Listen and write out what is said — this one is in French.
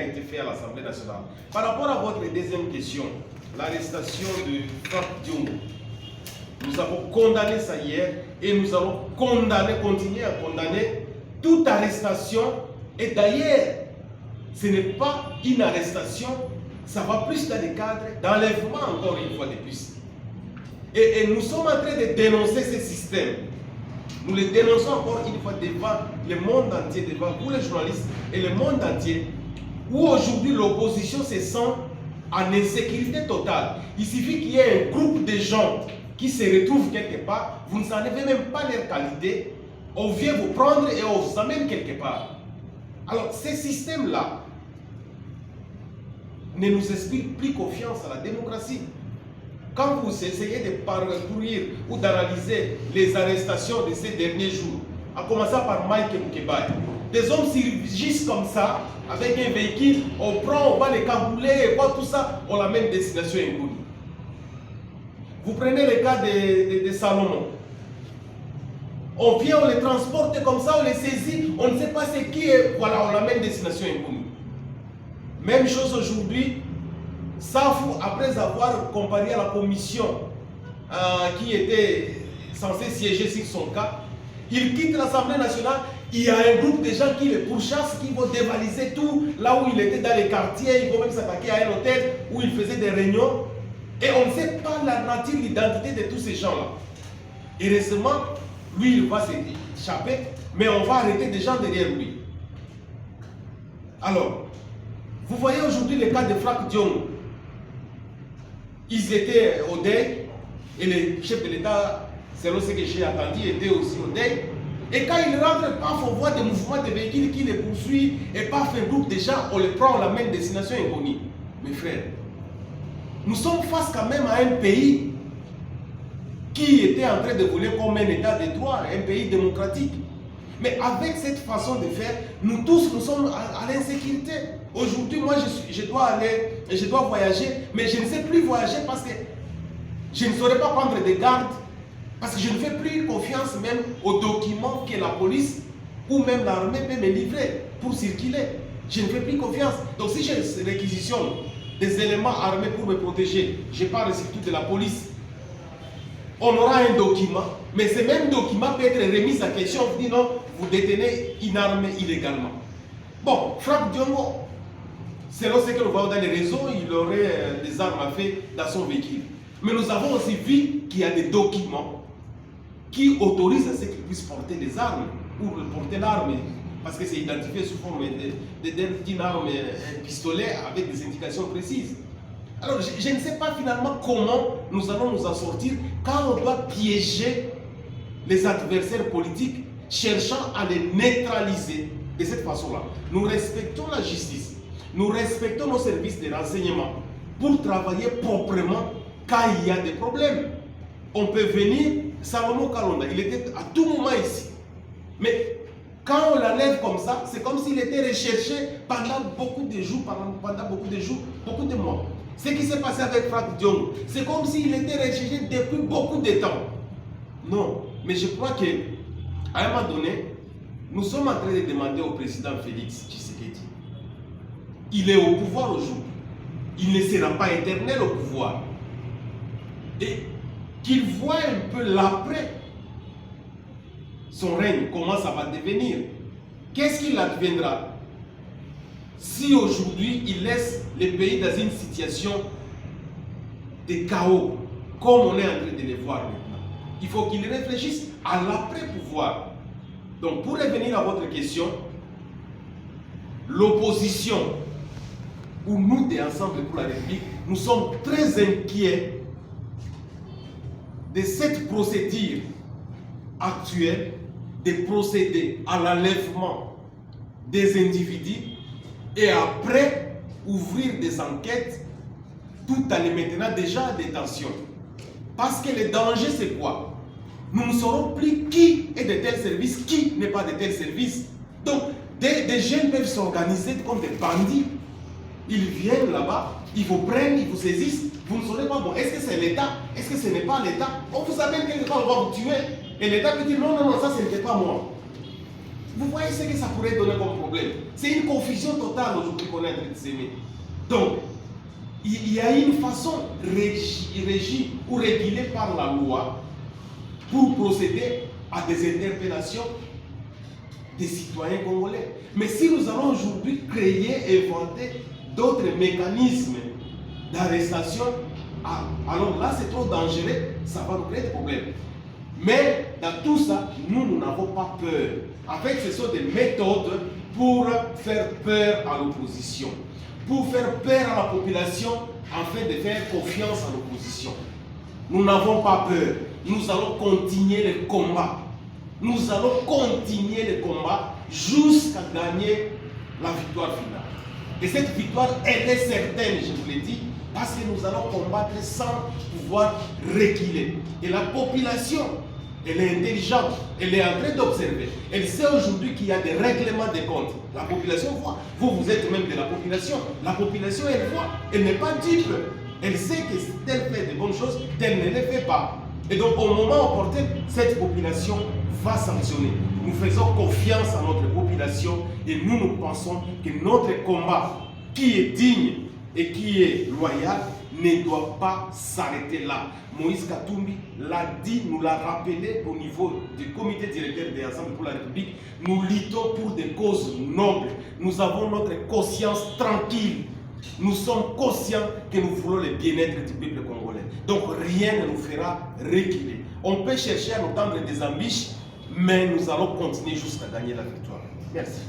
été fait à l'Assemblée nationale. Par rapport à votre deuxième question, l'arrestation de Franck Diongo, nous avons condamné ça hier et nous allons continuer à condamner toute arrestation. Et d'ailleurs, ce n'est pas une arrestation, ça va plus dans le cadre d'enlèvement encore une fois de plus. Et nous sommes en train de dénoncer ce système. Nous le dénonçons encore une fois devant le monde entier, devant vous les journalistes et le monde entier, où aujourd'hui l'opposition se sent en insécurité totale. Il suffit qu'il y ait un groupe de gens qui se retrouvent quelque part, vous ne savez même pas leur qualité, on vient vous prendre et on vous amène quelque part. Alors, ces systèmes-là ne nous inspirent plus confiance à la démocratie. Quand vous essayez de parcourir ou d'analyser les arrestations de ces derniers jours, à commencer par Mike Moukebaye, des hommes surgissent comme ça, avec un véhicule, on prend, on va les cambouler, et quoi, tout ça, on l'amène destination inconnue. Vous prenez le cas de Salomon. On vient, on les transporte comme ça, on les saisit, on ne sait pas c'est qui, et voilà, on l'amène destination inconnue. Même chose aujourd'hui, Safou, après avoir comparé à la commission qui était censée siéger sur son cas, il quitte l'Assemblée nationale. Il y a un groupe de gens qui le pourchassent, qui vont dévaliser tout, là où il était dans les quartiers, ils vont même s'attaquer à un hôtel où il faisait des réunions. Et on ne sait pas la nature, l'identité de tous ces gens-là. Heureusement, lui, il va s'échapper, mais on va arrêter des gens derrière lui. Alors, vous voyez aujourd'hui le cas de Franck Diongo. Ils étaient au deuil, et le chef de l'État, selon ce que j'ai entendu, était aussi au deuil. Et quand il rentre, paf, on voit des mouvements de véhicules qui les poursuivent, et paf, un groupe de gens, on les prend, on l'amène destination inconnue. Mes frères, nous sommes face quand même à un pays qui était en train de voler comme un état de droit, un pays démocratique. Mais avec cette façon de faire, nous tous, nous sommes à l'insécurité. Aujourd'hui, moi, je dois aller, je dois voyager, mais je ne sais plus voyager parce que je ne saurais pas prendre des gardes, parce que je ne fais plus confiance même aux documents que la police ou même l'armée peut me livrer pour circuler. Je ne fais plus confiance. Donc si je réquisitionne des éléments armés pour me protéger, je parle surtout de la police, on aura un document, mais ce même document peut être remis à question, vous dites non, vous détenez une arme illégalement. Bon, Franck Diongo, selon ce que nous voyons dans les réseaux, il aurait des armes à feu dans son véhicule. Mais nous avons aussi vu qu'il y a des documents qui autorisent à ce qu'il puisse porter des armes, ou porter l'arme, parce que c'est identifié sous forme d'une arme, un pistolet avec des indications précises. Alors, je ne sais pas finalement comment nous allons nous en sortir quand on doit piéger les adversaires politiques, cherchant à les neutraliser de cette façon-là. Nous respectons la justice, nous respectons nos services de renseignement pour travailler proprement quand il y a des problèmes. On peut venir, Salomon Kalonda, il était à tout moment ici. Mais quand on l'enlève comme ça, c'est comme s'il était recherché pendant beaucoup de jours, beaucoup de mois. Ce qui s'est passé avec Franck Diongo, c'est comme s'il était recherché depuis beaucoup de temps. Non, mais je crois qu'à un moment donné, nous sommes en train de demander au président Félix Tshisekedi. Il est au pouvoir aujourd'hui. Il ne sera pas éternel au pouvoir. Et qu'il voit un peu l'après son règne, comment ça va devenir. Qu'est-ce qu'il adviendra si aujourd'hui il laisse le pays dans une situation de chaos, comme on est en train de le voir maintenant. Il faut qu'il réfléchisse à l'après-pouvoir. Donc pour revenir à votre question, l'opposition, ou nous des Ensemble pour la République, nous sommes très inquiets de cette procédure actuelle de procéder à l'enlèvement des individus et après ouvrir des enquêtes tout en les maintenant déjà en détention. Parce que le danger c'est quoi? Nous ne saurons plus qui est de tel service, qui n'est pas de tel service. Donc des jeunes peuvent s'organiser comme des bandits. Ils viennent là-bas, ils vous prennent, ils vous saisissent. Vous ne saurez pas, bon, est-ce que c'est l'État? Est-ce que ce n'est pas l'État? On vous appelle quelque part, on va vous tuer. Et l'État peut dire non, non, non, ça ce n'était pas moi. Vous voyez ce que ça pourrait donner comme problème. C'est une confusion totale aujourd'hui qu'on est en train de s'aimer. Donc, il y a une façon régie ou régulée par la loi pour procéder à des interpellations des citoyens congolais. Mais si nous allons aujourd'hui créer, inventer d'autres mécanismes d'arrestation, alors là c'est trop dangereux, ça va nous créer des problèmes. Mais dans tout ça, nous n'avons pas peur. En fait, ce sont des méthodes pour faire peur à l'opposition, pour faire peur à la population, afin de faire confiance à l'opposition. Nous n'avons pas peur. Nous allons continuer le combat. Nous allons continuer le combat jusqu'à gagner la victoire finale. Et cette victoire, elle est certaine, je vous l'ai dit, parce que nous allons combattre sans pouvoir reculer. Et la population, elle est intelligente, elle est en train d'observer. Elle sait aujourd'hui qu'il y a des règlements de compte. La population voit. Vous êtes même de la population. La population, elle voit. Elle n'est pas dupe. Elle sait que si elle fait de bonnes choses, elle ne les fait pas. Et donc, au moment opportun, cette population va sanctionner. Nous faisons confiance à notre population et nous pensons que notre combat, qui est digne et qui est loyal, ne doit pas s'arrêter là. Moïse Katumbi l'a dit, nous l'a rappelé au niveau du comité directeur des Assemblées pour la République. Nous luttons pour des causes nobles. Nous avons notre conscience tranquille. Nous sommes conscients que nous voulons le bien-être du peuple congolais. Donc rien ne nous fera reculer. On peut chercher à nous tendre des ambitions, mais nous allons continuer jusqu'à gagner la victoire. Merci.